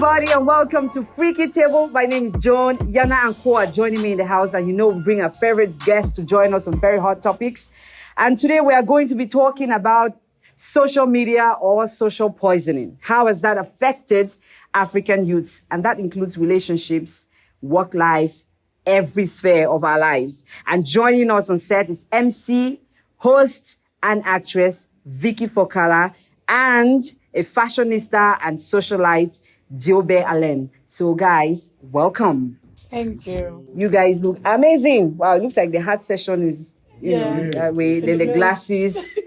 everybody, and welcome to Freaky Table. My name is Joan. Yana and Co are joining me in the house, and we bring our favorite guest to join us on very hot topics. And today we are going to be talking about social media or social poisoning. How has that affected African youths? And that includes relationships, work life, every sphere of our lives. And joining us on set is MC, host, and actress Vicky Fokala, and a fashionista and socialite, Diobe Allen. So guys, welcome. Thank you. You guys look amazing. Wow, it looks like the hat session is, that way. Then the glasses,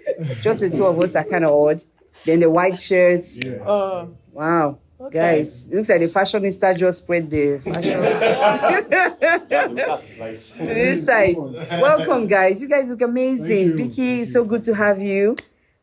just the two of us are kind of odd. Then the white shirts. Wow. Okay. Guys, it looks like the fashionista just spread the fashion to this side. Welcome, guys. You guys look amazing. Vicky, so good to have you.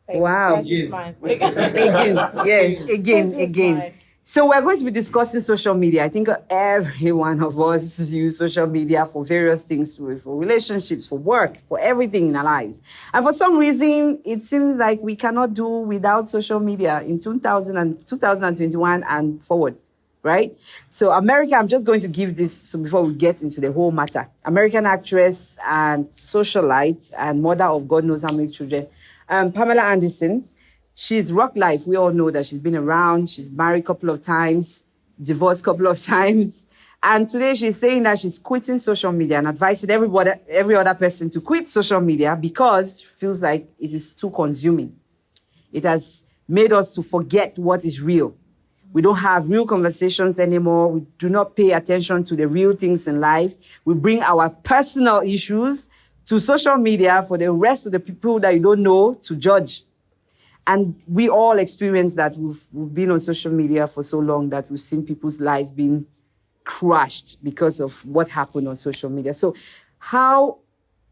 Wow. Again. Yes, again. So we're going to be discussing social media. I think every one of us use social media for various things, for relationships, for work, for everything in our lives. And for some reason, it seems like we cannot do without social media in 2021 and forward, right? So America, I'm just going to give this, so before we get into the whole matter. American actress and socialite and mother of God knows how many children, Pamela Anderson. She's rock life. We all know that she's been around. She's married a couple of times, divorced a couple of times. And today she's saying that she's quitting social media and advising every other person to quit social media because she feels like it is too consuming. It has made us to forget what is real. We don't have real conversations anymore. We do not pay attention to the real things in life. We bring our personal issues to social media for the rest of the people that you don't know to judge. And we all experience that. We've been on social media for so long that we've seen people's lives being crushed because of what happened on social media. So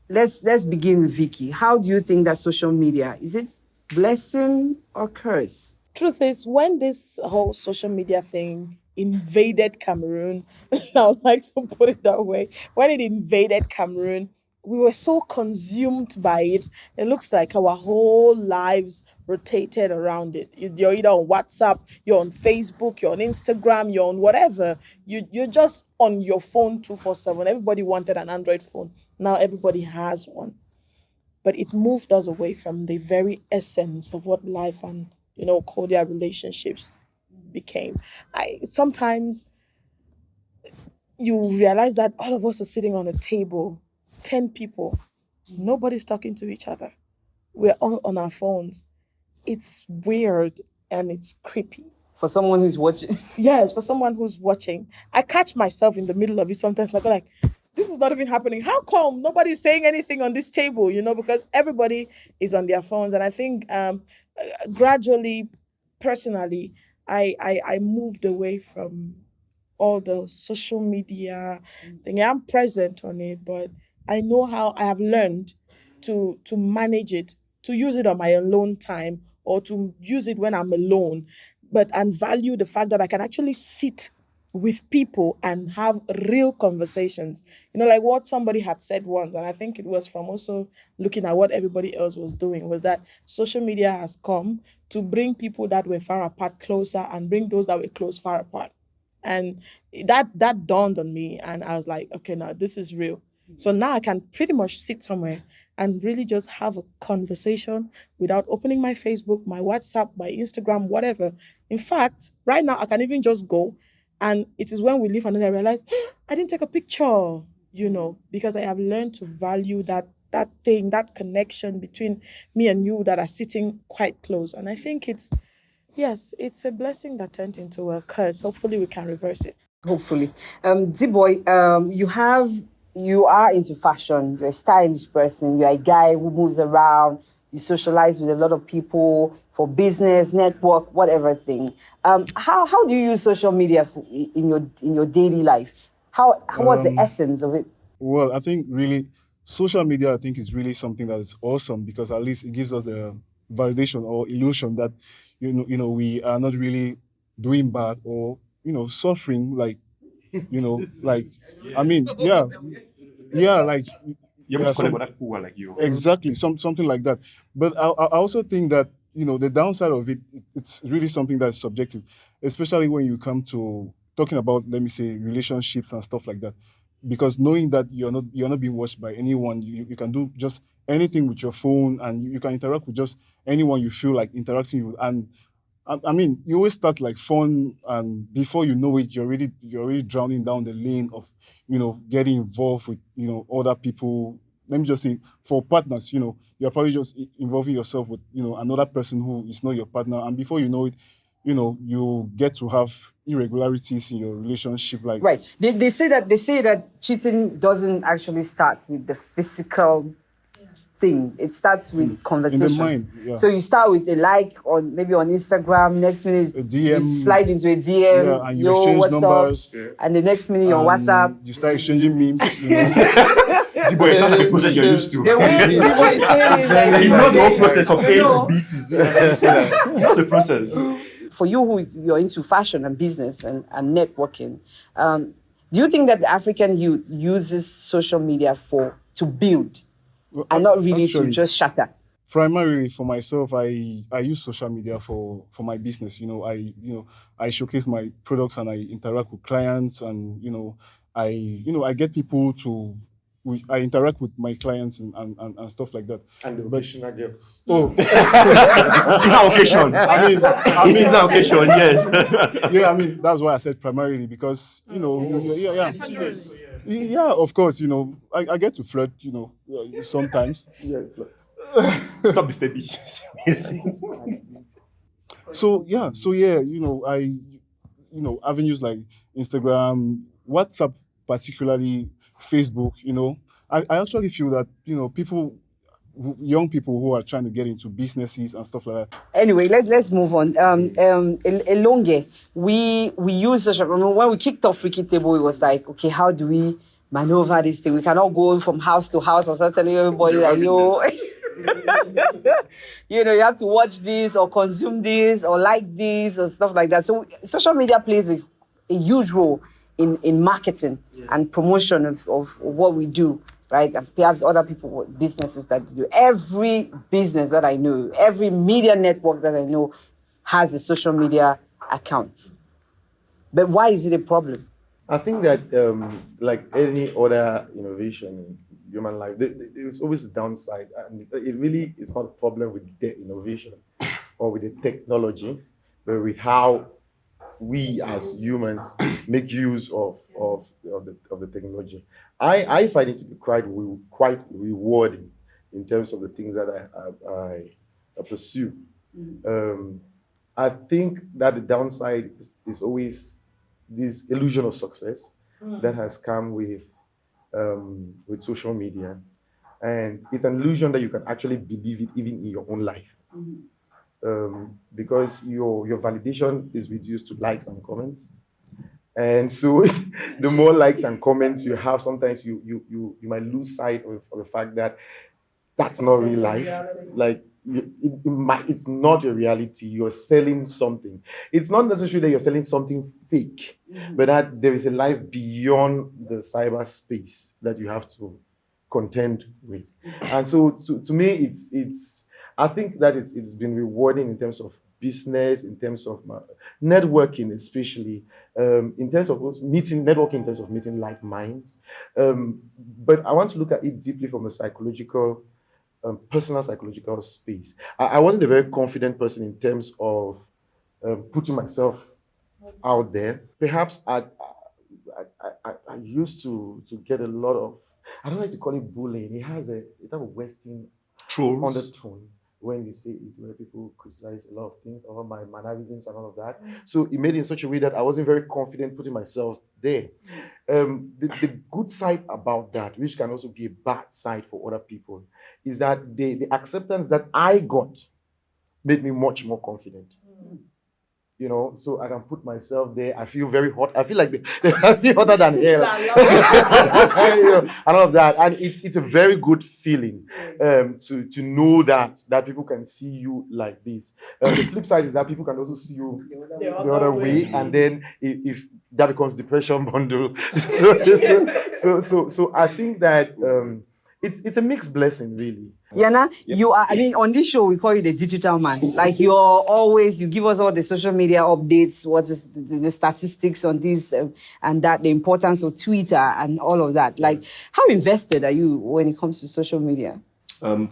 let's begin with Vicky. How do you think that social media, is it blessing or curse? Truth is, when this whole social media thing invaded Cameroon, I would like to put it that way, when it invaded Cameroon, we were so consumed by it. It looks like our whole lives rotated around it. You're either on WhatsApp, you're on Facebook, you're on Instagram, you're on whatever. You're just on your phone 24/7. Everybody wanted an Android phone. Now everybody has one. But it moved us away from the very essence of what life and, cordial relationships became. Sometimes you realize that all of us are sitting on a table, 10 people, nobody's talking to each other. We're all on our phones. It's weird and it's creepy. For someone who's watching. Yes, for someone who's watching. I catch myself in the middle of it sometimes. Like, this is not even happening. How come nobody's saying anything on this table? Because everybody is on their phones. And I think gradually, personally, I moved away from all the social media thing. I'm present on it, but I know how I have learned to manage it, to use it on my alone time or to use it when I'm alone, and value the fact that I can actually sit with people and have real conversations. Like what somebody had said once, and I think it was from also looking at what everybody else was doing, was that social media has come to bring people that were far apart closer and bring those that were close far apart. And that dawned on me, and I was like, okay, now this is real. So now I can pretty much sit somewhere and really just have a conversation without opening my Facebook, my WhatsApp, my Instagram, whatever. In fact, right now I can even just go, and it is when we leave and then I realize, I didn't take a picture, because I have learned to value that thing, that connection between me and you that are sitting quite close. And I think it's a blessing that turned into a curse. Hopefully we can reverse it. Hopefully. D-Boy, you are into fashion. You're a stylish person. You're a guy who moves around. You socialize with a lot of people for business, network, whatever thing. How do you use social media in your daily life? What's the essence of it? Well, I think really social media, I think, is really something that is awesome because at least it gives us a validation or illusion that we are not really doing bad or suffering like I mean like Like you. exactly something like that. But I also think that the downside of it, it's really something that's subjective, especially when you come to talking about, let me say, relationships and stuff like that. Because knowing that you're not being watched by anyone, you can do just anything with your phone, and you can interact with just anyone you feel like interacting with. And I mean, you always start like fun, and before you know it, you're already drowning down the lane of, getting involved with, other people. Let me just say, for partners, you're probably just involving yourself with, another person who is not your partner, and before you know it, you get to have irregularities in your relationship. Like, right, they say that cheating doesn't actually start with the physical thing. It starts with conversations. in the mind, yeah. So you start with a like on maybe on Instagram. Next minute, A DM, you slide into a DM. yeah, and you exchange what's numbers, up? And the next minute, you're on WhatsApp. you start exchanging memes. But it sounds like the process you're used to. The way people is saying is like, He knows the whole process from A to know. B to Z. He knows the process. For you who you're into fashion and business and networking, do you think that the African youth uses social media to build and not really to Actually, just shatter? primarily for myself, I use social media for my business. I showcase my products and I interact with clients, and I get people to. I interact with my clients and stuff like that. And the But- occasional girls. Oh, It's an occasion. I mean, It's an occasion, yes. yeah, I mean, that's why I said primarily, because yeah, of course, I get to flirt, sometimes. Yeah, stop disturbing. So yeah, avenues like Instagram, WhatsApp, particularly Facebook. I actually feel that young people who are trying to get into businesses and stuff like that. Anyway, let's move on. Elonge, we use social. I mean, when we kicked off Freaky Table, it was like, okay, how do we maneuver this thing? We cannot go from house to house and start telling everybody that you have to watch this or consume this or like this or stuff like that. So social media plays a huge role in marketing and promotion of what we do, right? And perhaps other people, businesses that do. Every business that I know, every media network that I know has a social media account. But why is it a problem? I think that, like any other innovation in human life, there's always a downside. And it really is not a problem with the innovation or with the technology, but with how we as humans make use of the technology. I find it to be quite rewarding in terms of the things that I pursue. I think that the downside is always this illusion of success that has come with social media, and it's an illusion that you can actually believe it even in your own life, because your validation is reduced to likes and comments, and so the more likes and comments you have, sometimes you might lose sight of the fact that that's not real life. Like it's not a reality. You're selling something. It's not necessarily that you're selling something fake, but that there is a life beyond the cyberspace that you have to contend with. And so to me, it's I think that it's been rewarding in terms of business, in terms of networking, especially in terms of networking, in terms of meeting like minds. But I want to look at it deeply from a psychological. Personal psychological space. I wasn't a very confident person in terms of putting myself out there. Perhaps I used to get a lot of, I don't like to call it bullying. It has a type of Western Trolls. undertone when you say it, where people criticize a lot of things over my mannerisms and all of that. So it made it in such a way that I wasn't very confident putting myself there. The good side about that, which can also be a bad side for other people, is that the acceptance that I got made me much more confident. So I can put myself there. I feel very hot. I feel like I feel hotter than hell. And all of that. And it's a very good feeling to know that people can see you like this. The flip side is that people can also see you the other way. And then if that becomes depression bundle. So I think that it's a mixed blessing, really. Yana, you are, I mean, on this show, we call you the digital man. Like you give us all the social media updates, what is the statistics on this and that, the importance of Twitter and all of that. Like, how invested are you when it comes to social media?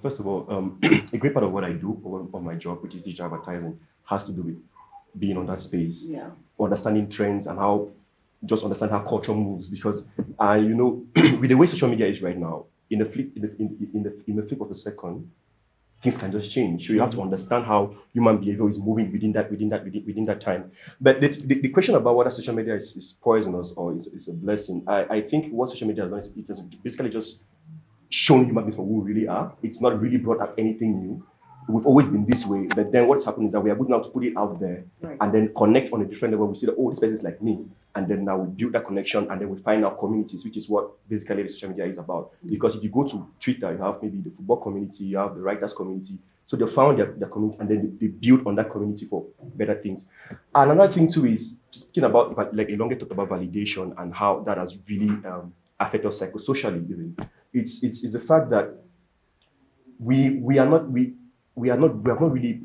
First of all, a great part of what I do on my job, which is digital advertising, has to do with being on that space, understanding trends and understand how culture moves. Because, with the way social media is right now, in the flip of a second, things can just change. So you have to understand how human behavior is moving within that time. But the question about whether social media is poisonous or is a blessing, I think what social media has done is it has basically just shown human beings for who we really are. It's not really brought up anything new. We've always been this way, but then what's happened is that we are good now to put it out there and then connect on a different level. We see that, this person is like me. And then now we build that connection and then we find our communities, which is what basically the social media is about. Because if you go to Twitter, you have maybe the football community, you have the writers community. So they found their community and then they build on that community for better things. And another thing too is speaking about, like Ilonge talked about validation and how that has really affected us psychosocially even. It's the fact that we have not really,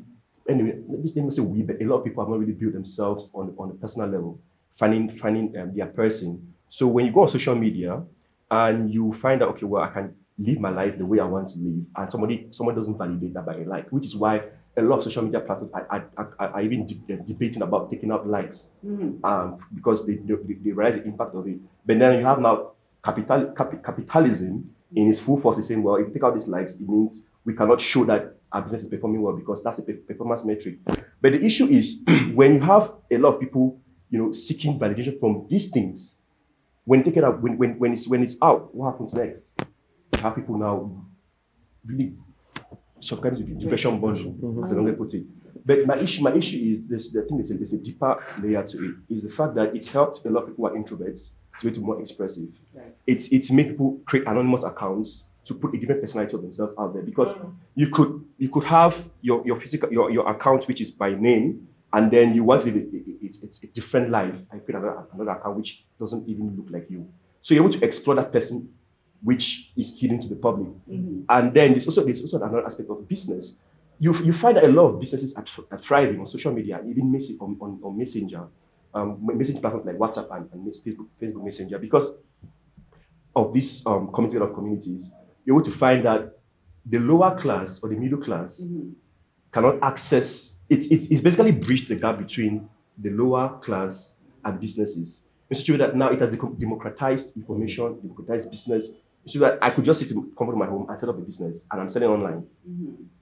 anyway, let me say we, but a lot of people have not really built themselves on a personal level, finding their person. So when you go on social media and you find out, okay, well, I can live my life the way I want to live, and someone doesn't validate that by a like, which is why a lot of social media platforms are even debating about taking out likes, because they realize the impact of it. But then you have now capitalism in its full force is saying, well, if you take out these likes, it means we cannot show that our business is performing well because that's a performance metric. But the issue is when you have a lot of people, seeking validation from these things, when you take it out, when it's out, what happens next? You have people now really subscribing to the depression bundle, as I put it. But my issue is this. I think there's a deeper layer to it. Is the fact that it's helped a lot of people who are introverts to be more expressive. Right. It's made people create anonymous accounts to put a different personality of themselves out there, because you could have your physical your account which is by name, and then you want to live it's a different life. I create another account which doesn't even look like you. So you're able to explore that person which is hidden to the public. And then there's also another aspect of business. You find that a lot of businesses are thriving on social media, even on Messenger, messaging platforms like WhatsApp and Facebook Messenger, because of this community of communities. You're able to find that the lower class or the middle class cannot access. It's basically bridged the gap between the lower class and businesses. It's true that now it has democratized information, democratized business. It's true that I could just sit in comfort of my home and set up a business, and I'm selling online,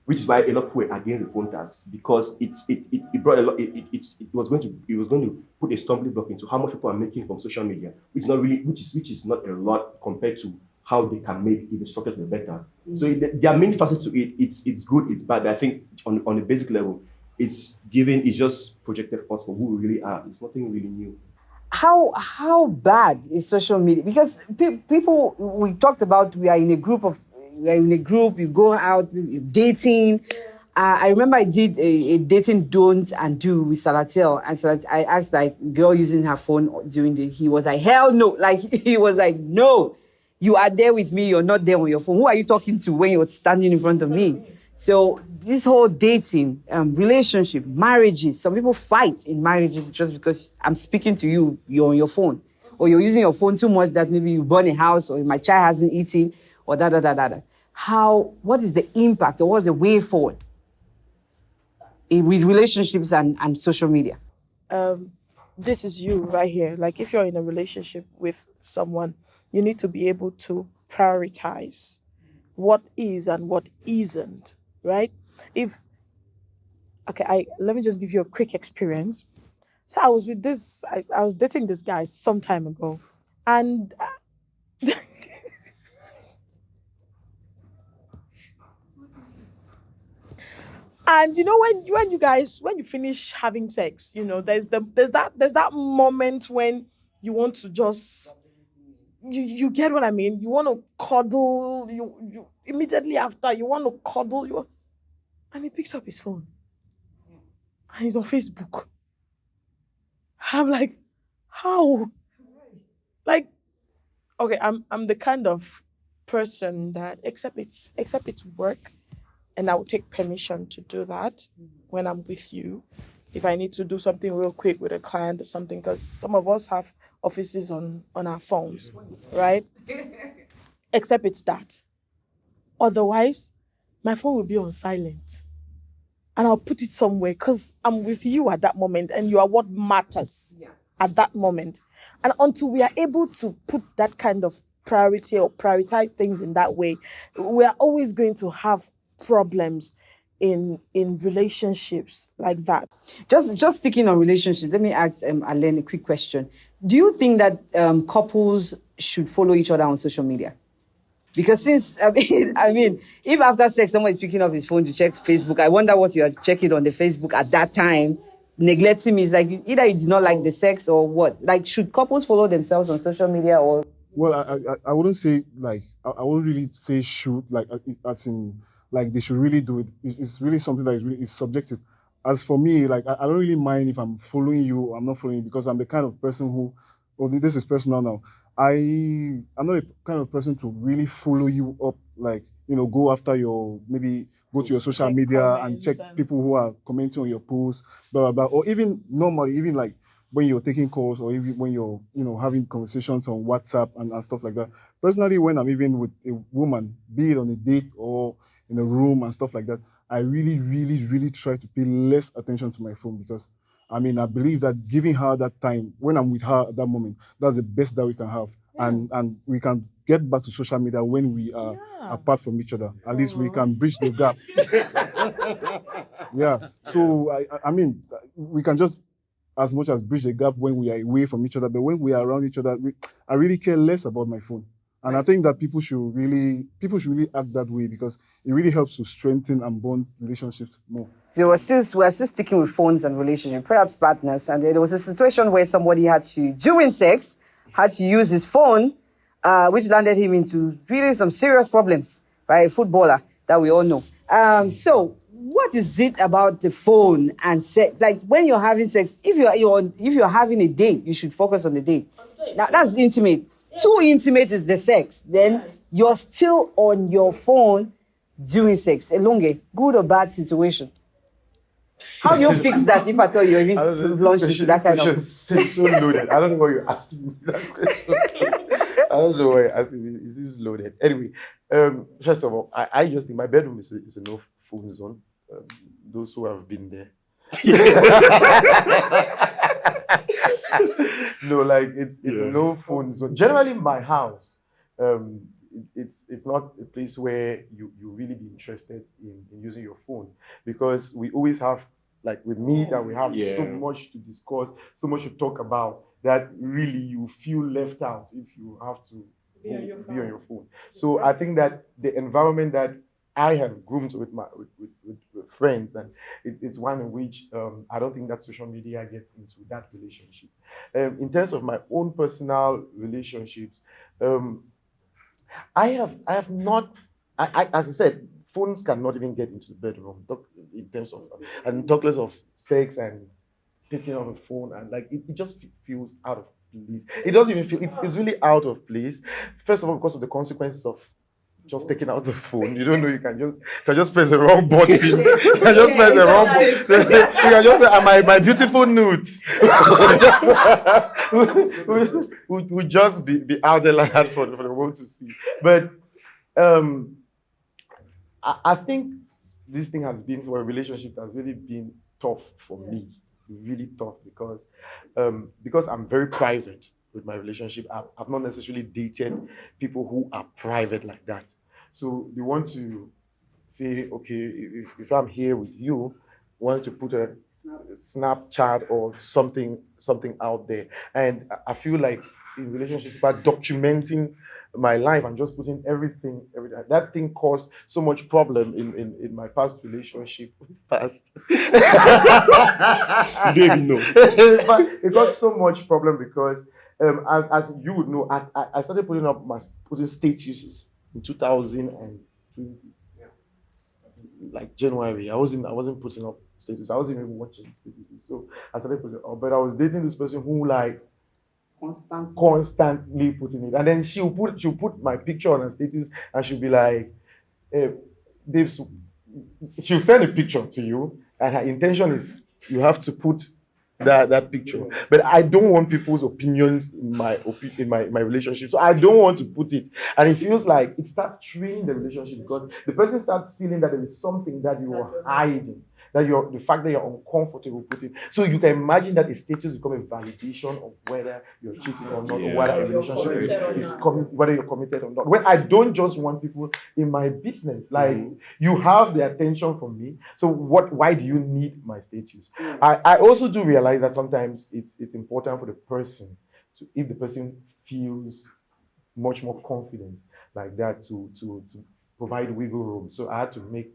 which is why a lot of people were against the phone tax, because it brought a lot. It was going to put a stumbling block into how much people are making from social media, which is not a lot compared to how they can make if the structures were better. So there are many facets to it. It's good, it's bad. But I think on the basic level, it's just projected us for who we really are. It's nothing really new. How bad is social media? Because people, we talked about, we are in a group, you go out, dating. I remember I did a dating don't and do with Salatel, and I asked like girl using her phone during he was like, hell no. Like he was like, no, you are there with me, you're not there on your phone. Who are you talking to when you're standing in front of me? So this whole dating, relationship, marriages, some people fight in marriages just because I'm speaking to you, you're on your phone. Or you're using your phone too much that maybe you burn a house, or my child hasn't eaten, or da. What is the impact, or what's the way forward with relationships and social media? This is you right here. Like if you're in a relationship with someone, you need to be able to prioritize what is and what isn't, right? Let me just give you a quick experience. So I was I was dating this guy some time ago, and and when you finish having sex, there's that moment when you want to just you get what I mean. You want to cuddle. You immediately after you want to cuddle. And he picks up his phone, and he's on Facebook. I'm like, how? Like, okay, I'm the kind of person that except it's work, and I will take permission to do that when I'm with you. If I need to do something real quick with a client or something, because some of us have offices on our phones, right? Except it's that. Otherwise, my phone will be on silent. And I'll put it somewhere because I'm with you at that moment and you are what matters at that moment. And until we are able to put that kind of priority or prioritize things in that way, we are always going to have problems in relationships like that. Just sticking on relationships, let me ask Alain a quick question. Do you think that couples should follow each other on social media? Because since, I mean, if after sex someone is picking up his phone to check Facebook, I wonder what you're checking on the Facebook at that time. Neglecting me is like either you did not like the sex or what. Like, should couples follow themselves on social media or? Well, I wouldn't say like I wouldn't really say should like as in like they should really do it. It's really something that is really is subjective. As for me, like I don't really mind if I'm following you or I'm not following you because I'm the kind of person who, well, this is personal now. I'm not a kind of person to really follow you up, like, go after your, maybe go to your social Check media and comments check and- people who are commenting on your posts, blah, blah, blah. Or even normally, even like when you're taking calls or even when you're, having conversations on WhatsApp and stuff like that. Personally, when I'm even with a woman, be it on a date or in a room and stuff like that, I really, really, really try to pay less attention to my phone because I believe that giving her that time when I'm with her at that moment, that's the best that we can have. And we can get back to social media when we are apart from each other. At least we can bridge the gap. Yeah. So we can just as much as bridge the gap when we are away from each other, but when we are around each other, I really care less about my phone. And I think that people should really act that way because it really helps to strengthen and bond relationships more. So we're still sticking with phones and relationships, perhaps partners. And there was a situation where somebody during sex, had to use his phone, which landed him into really some serious problems, right? A footballer that we all know. So what is it about the phone and sex? Like when you're having sex, if you're having a date, you should focus on the date. Now that's intimate. Too intimate is the sex. Then you're still on your phone during sex. Elonge, good or bad situation? How do you fix that if I thought you're even launched into that kind of? It's so loaded. I don't know why you're asking me that question. I don't know why you're asking me. It is loaded. Anyway, first of all, I just think my bedroom is a no phone zone. Those who have been there. No, like it's a no phone zone. Generally, my house, it's not a place where you really be interested in using your phone because we always have, like we meet and we have so much to discuss, so much to talk about that really you feel left out if you have to be on your phone. So I think that the environment that I have groomed with with friends, and it's one in which I don't think that social media gets into that relationship. In terms of my own personal relationships, I have not. As I said, phones cannot even get into the bedroom. In terms of, and talk less of sex and picking up a phone, and like it just feels out of place. It doesn't even feel. It's really out of place. First of all, because of the consequences of just taking out the phone. You don't know you can just press the wrong button. You can just press the wrong button. You can just press, my beautiful nudes would just be out there like that for the world to see. But I think this thing has been, for a relationship, has really been tough for me. Really tough because I'm very private with my relationship. I've not necessarily dated people who are private like that. So they want to say, okay, if I'm here with you, want to put a Snapchat or something out there. And I feel like in relationships, by documenting my life and just putting everything. That thing caused so much problem in my past relationship. You don't even know. But it caused so much problem because as you would know, I started putting statuses in 2020, like January. I wasn't putting up statuses. I wasn't even watching statuses. So I started putting it up. But I was dating this person who constantly putting it. And then she'll put my picture on her status, and she'll be like, Babe, she'll send a picture to you, and her intention is you have to put that picture. But I don't want people's opinions in my relationship, so I don't want to put it. And it feels like it starts straining the relationship, because the person starts feeling that there is something that you are hiding, that the fact that you're uncomfortable putting. So you can imagine that a status become a validation of whether you're cheating or not, or whether a relationship is whether you're committed or not. When I don't just want people in my business, like you have the attention from me, so why do you need my status? I also do realize that sometimes it's important for the person to, if the person feels much more confident like that, to provide wiggle room. So I had to make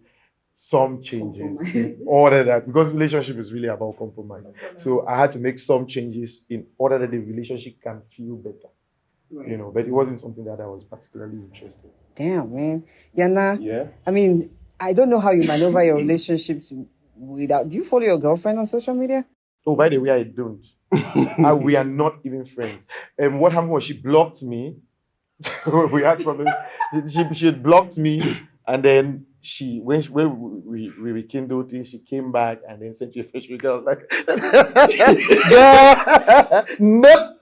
some changes in order that, because relationship is really about compromise. So I had to make some changes in order that the relationship can feel better. You know, but it wasn't something that I was particularly interested in. Damn, man. Yana, Yeah. I mean, I don't know how you maneuver your relationships without. Do you follow your girlfriend on social media? Oh, by the way, I don't. We are not even friends. And what happened was she blocked me. We had problems. She had blocked me, and then when we rekindled things, she came back and then sent you a fresh week. I was like, nope.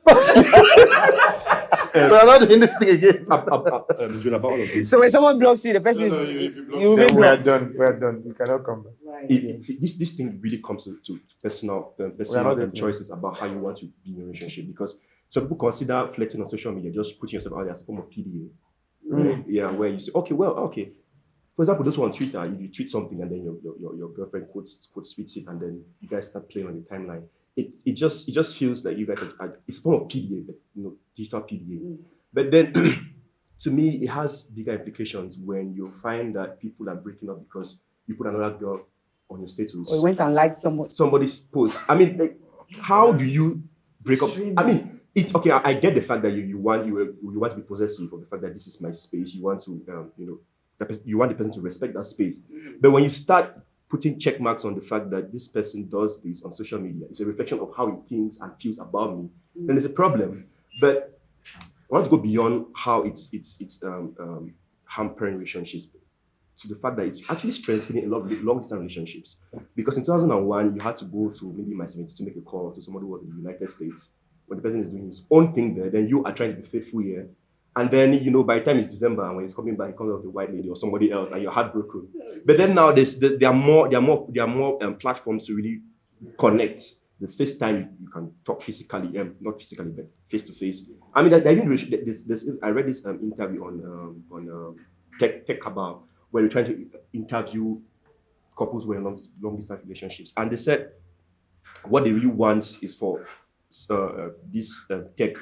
We're not doing this thing again. About all of this. So when someone blocks you, the person is you will be We are blocked. done. We are done. You cannot come back. See, this thing really comes to personal choices about how you want to be in a relationship, because some people consider flirting on social media just putting yourself out there as a form of PDA. Yeah, where you say, okay. For example, those on Twitter, if you tweet something and then your girlfriend quotes tweets it, and then you guys start playing on the timeline, it just feels like you guys are, it's a form of PDA, but, digital PDA. But then to me, it has bigger implications when you find that people are breaking up because you put another girl on your status. Or you went and liked somebody's post. I mean, like, how do you break up? I mean, it's okay. I get the fact that you want to be possessive of the fact that this is my space. You want to you want the person to respect that space. But when you start putting check marks on the fact that this person does this on social media, it's a reflection of how he thinks and feels about me, then there's a problem. But I want to go beyond how it's hampering relationships to the fact that it's actually strengthening a lot of long-distance relationships. Because in 2001, you had to go to maybe my 70 to make a call to somebody who was in the United States. When the person is doing his own thing there, then you are trying to be faithful here. And then, by the time it's December, and when he's coming back, he comes with the white lady or somebody else, and you're heartbroken. But then now there are more platforms to really connect. There's FaceTime, you can talk physically, not physically, but face to face. I mean, I read this interview on Tech Cabal, where they're trying to interview couples who are in long distance relationships, and they said what they really want is for these tech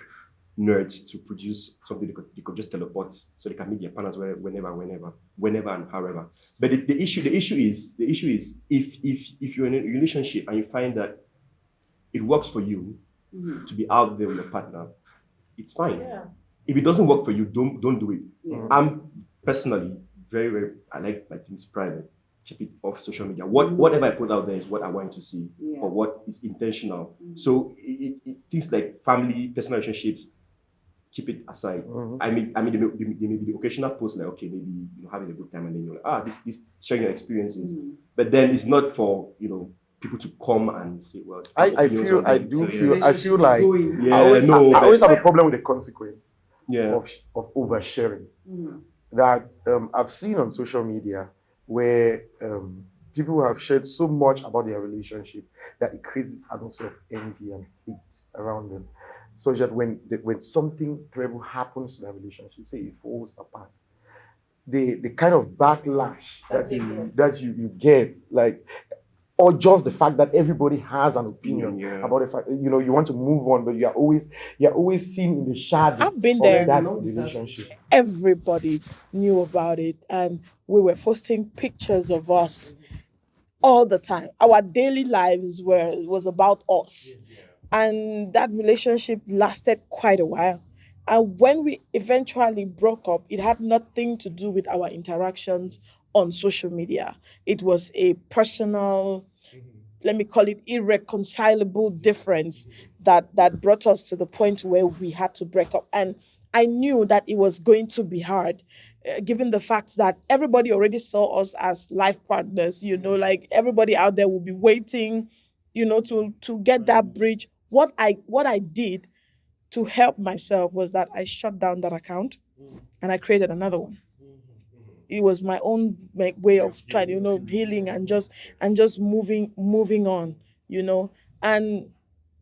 nerds to produce something they could just teleport, so they can meet their partners whenever and however. But the issue is if you're in a relationship and you find that it works for you to be out there with your partner, it's fine. Yeah. If it doesn't work for you, don't do it. Yeah. I'm personally very, very, I like my things private. Keep it off social media. Whatever I put out there is what I want to see, or what is intentional. So things like family, personal relationships, keep it aside. I mean, there may be the occasional post like, okay, maybe you're having a good time, and then you're like, this sharing your experiences. But then it's not for people to come and say, well, I feel like I always have a problem with the consequence of oversharing. That I've seen on social media where people have shared so much about their relationship that it creates this atmosphere of envy and hate around them. So that when something terrible happens to their relationship, say it falls apart, the kind of backlash that you get, like, or just the fact that everybody has an opinion about the fact, you want to move on, but you're always seen in the shadow. I've been there. Of that relationship. Everybody knew about it, and we were posting pictures of us all the time. Our daily lives was about us, and that relationship lasted quite a while. And when we eventually broke up, it had nothing to do with our interactions on social media. It was a personal let me call it irreconcilable difference that brought us to the point where we had to break up. And I knew that it was going to be hard, given the fact that everybody already saw us as life partners, like everybody out there will be waiting, to get that bridge. What I did to help myself was that I shut down that account and I created another one. It was my own way of trying, healing and just moving on, And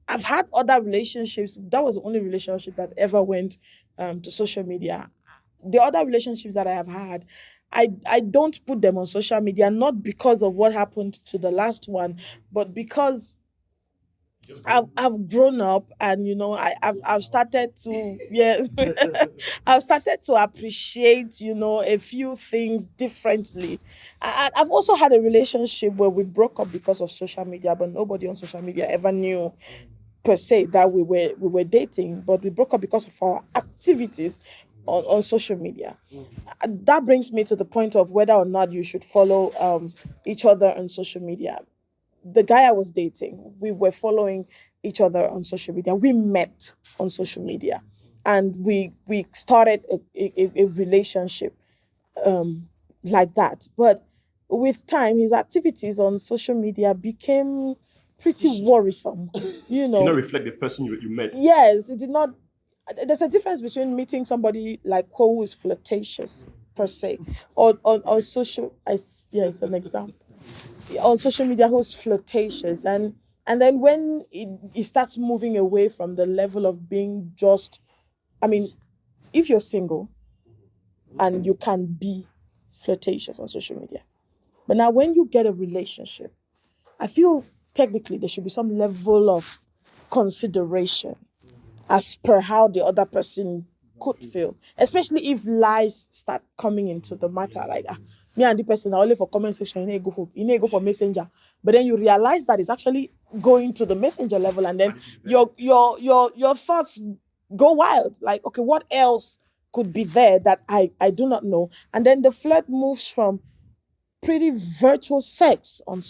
I've had other relationships. That was the only relationship that ever went to social media. The other relationships that I have had, I don't put them on social media, not because of what happened to the last one, but because I've grown up, and I've started to I've started to appreciate a few things differently. I've also had a relationship where we broke up because of social media, but nobody on social media ever knew per se that we were dating, but we broke up because of our activities on social media. That brings me to the point of whether or not you should follow each other on social media. The guy I was dating, we were following each other on social media. We met on social media, and we started a relationship like that. But with time, his activities on social media became pretty worrisome. Did not reflect the person you met. Yes, it did not. There's a difference between meeting somebody like who is flirtatious per se, or on social. It's an example. On social media, who's flirtatious, and then when it starts moving away from the level of being just, if you're single and you can be flirtatious on social media, but now when you get a relationship, I feel technically there should be some level of consideration as per how the other person could feel, especially if lies start coming into the matter. Like me and the person are only for comment section, you need to go for messenger, but then you realize that it's actually going to the messenger level, and then your thoughts go wild. Like, okay, what else could be there that I do not know? And then the flirt moves from pretty virtual sex on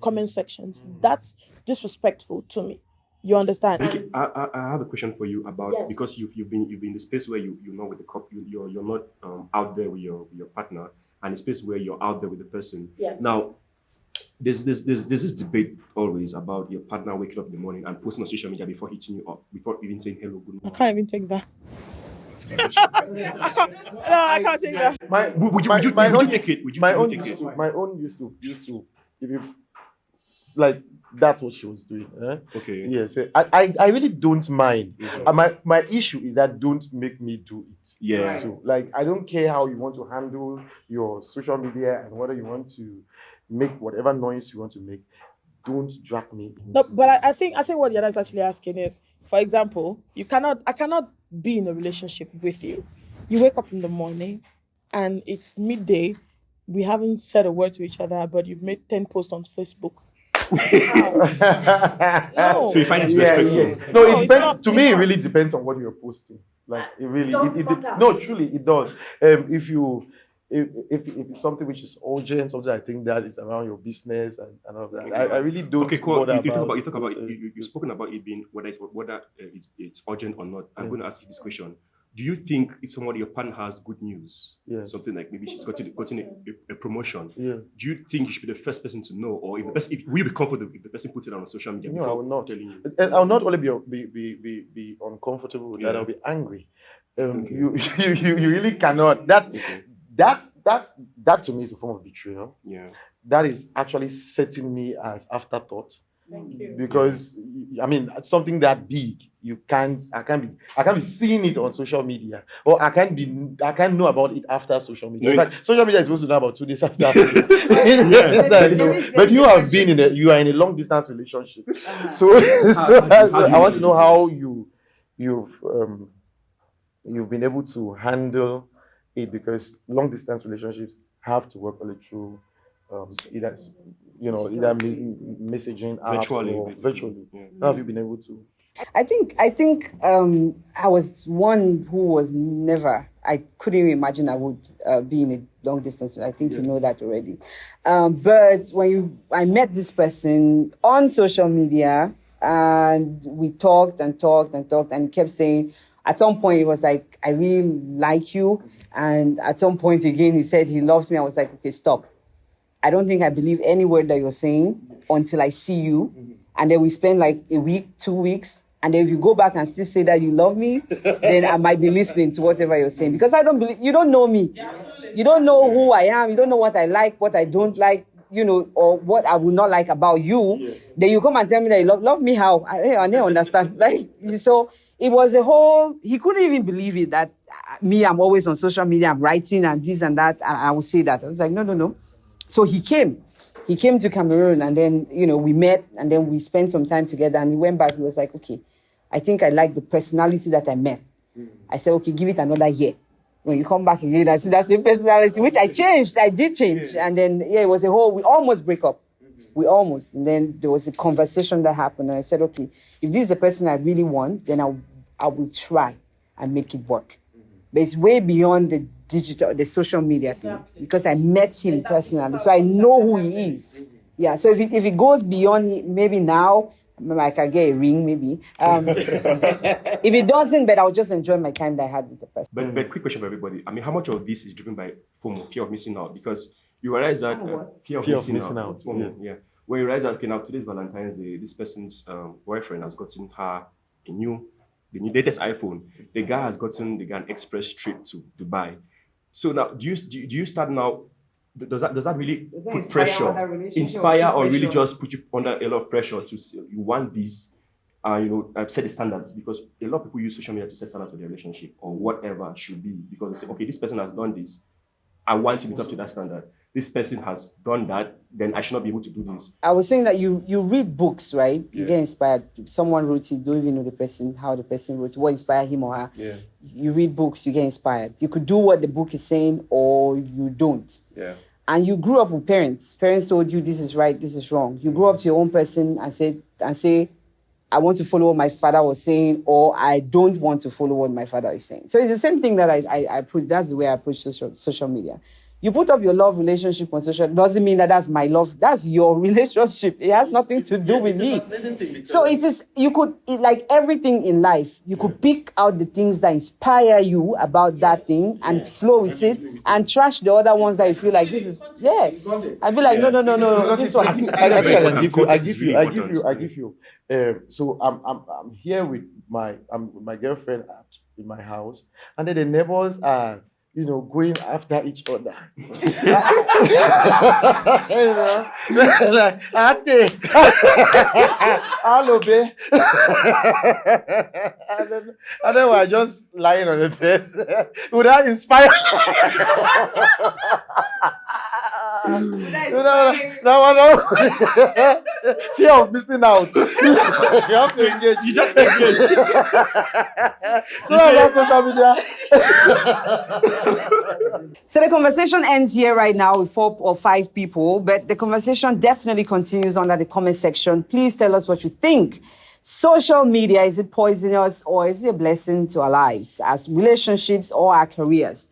comment sections. That's disrespectful to me. You understand? Vicky, I have a question for you about, Yes. because you've been in the space where you're not with the couple, you're not out there with your partner, and a space where you're out there with the person. Yes. Now, there's this debate always about your partner waking up in the morning and posting on social media before hitting you up, before even saying hello, good I morning. can't even take that. I can't take that. Would you take it? Would you My own take used it? to. My own used to. If you like, that's what she was doing. Okay. Yes. I really don't mind. Mhm. My issue is that don't make me do it. Yeah. So like, I don't care how you want to handle your social media and whether you want to make whatever noise you want to make. Don't drag me. No, but I think what Yana is actually asking is, for example, I cannot be in a relationship with you. You wake up in the morning and it's midday. We haven't said a word to each other, but you've made 10 posts on Facebook. No. So you find it Yeah, respectful? yes. No, No, it it's depends. not- To it's me, it not. really depends on what you're posting. Like, it really, Does it matter. no, truly, it does. If it's something which is urgent, something I think that is around your business and all of that, I really don't. Okay, cool. bother You talk about those, you've spoken about it being whether it's urgent or not. I'm going to ask you this question: do you think if somebody, your partner, has good news, Yes. something like maybe she's gotten a promotion, Yeah. do you think you should be the first person to know, or if will you be comfortable if the person puts it on social media? No, I before will not. telling you? And I'll not only be uncomfortable with that, Yeah. I'll be angry. Okay. You really cannot. Okay. That to me is a form of betrayal. Yeah. That is actually setting me as afterthought. Thank you. Because I mean, something that big, I can't be seeing it on social media, or I can't know about it after social media. In No, fact, social media is supposed to know about 2 days after. Yeah. But you have been you are in a long distance relationship, Uh-huh. so I want to know how you've been able to handle it, because long distance relationships have to work only through either messaging apps Virtually, or basically. virtually. Yeah. How have you been able to? I think I was one who was never. I couldn't even imagine I would be in a long distance. I think you know that already. But I met this person on social media, and we talked and he kept saying. At some point, he was like, "I really like you," and at some point again, he said he loves me. I was like, "Okay, stop. I don't think I believe any word that you're saying until I see you." And then we spend like a week, 2 weeks. And then if you go back and still say that you love me, then I might be listening to whatever you're saying. Because I don't believe, you don't know me. Yeah, you don't know who I am. You don't know what I like, what I don't like, or what I would not like about you. Yeah. Then you come and tell me that you love me how? I don't understand. So it was he couldn't even believe it that I'm always on social media, I'm writing and this and that. And I would say that. I was like, no. So he came to Cameroon, and then, we met, and then we spent some time together, and he went back. He was like, okay, I think I like the personality that I met. I said, okay, give it another year. When you come back again, I see that same personality, which I changed. I did change. And then, it was we almost break up. We almost. And then there was a conversation that happened, and I said, okay, if this is the person I really want, then I will try and make it work. But it's way beyond the social media thing, because I met him personally, so I know who he is. Yeah, so if it goes beyond, maybe now I can get a ring, maybe. If it doesn't, but I'll just enjoy my time that I had with the person. But quick question for everybody. I mean, how much of this is driven by FOMO, fear of missing out? Because you realize that fear of missing out. FOMO, yeah. When you realize that, okay, now today's Valentine's Day, this person's boyfriend has gotten her the new latest iPhone. The guy has gotten an express trip to Dubai. So now, do you start now? Does that really put pressure, inspire, or really just put you under a lot of pressure to you want this? Set the standards, because a lot of people use social media to set standards for their relationship or whatever should be, because they say, okay, this person has done this, I want to be up to that standard. This person has done that, then I should not be able to do this. I was saying that you read books, right? You get inspired. Someone wrote it, you don't even know the person, how the person wrote it, what inspired him or her. Yeah. You read books, you get inspired. You could do what the book is saying, or you don't. Yeah. And you grew up with parents. Parents told you this is right, this is wrong. You grew up to your own person and say, I want to follow what my father was saying, or I don't want to follow what my father is saying. So it's the same thing that I approach. That's the way I approach social media. You put up your love relationship on social, doesn't mean that that's my love. That's your relationship. It has nothing to do with me. So it is, like everything in life, you could pick out the things that inspire you about that thing and flow with it, and trash the other ones that you feel like this is, I'd be like, no, this one. I think I give you. So I'm here with my girlfriend in my house, and then the neighbors are, going after each other. Hello, babe. And then we're just lying on the bed. Would that inspire? No. Fear of missing out. You have to engage. You just engage. So that's social media. So the conversation ends here right now with 4 or 5 people, but the conversation definitely continues under the comment section. Please tell us what you think. Social media, is it poisonous or is it a blessing to our lives, as relationships or our careers?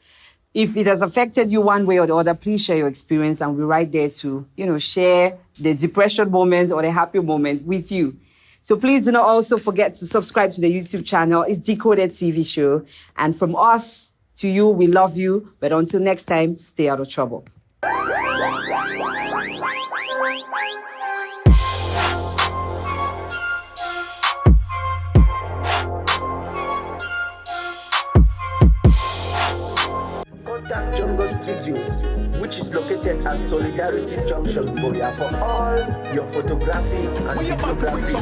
If it has affected you one way or the other, please share your experience, and we're right there to, share the depression moment or the happy moment with you. So please do not also forget to subscribe to the YouTube channel. It's Decoded TV Show. And from us to you, we love you. But until next time, stay out of trouble. Contact Jungle Studios, which is located at Solidarity Junction, Boya, for all your photography and videography.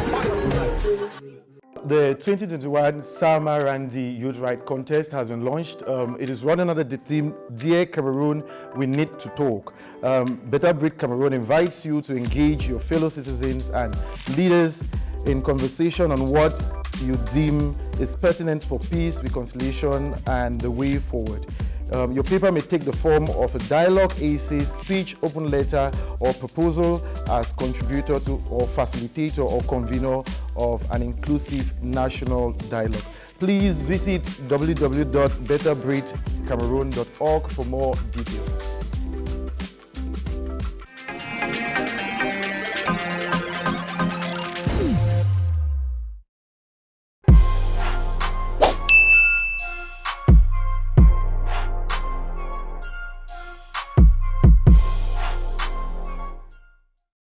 The 2021 Sama Randy Youth Right Contest has been launched. It is running under the theme, Dear Cameroon, We Need to Talk. Better Brick Cameroon invites you to engage your fellow citizens and leaders in conversation on what you deem is pertinent for peace, reconciliation, and the way forward. Your paper may take the form of a dialogue, essay, speech, open letter, or proposal as contributor to or facilitator or convener of an inclusive national dialogue. Please visit www.betterbreedcameroon.org for more details.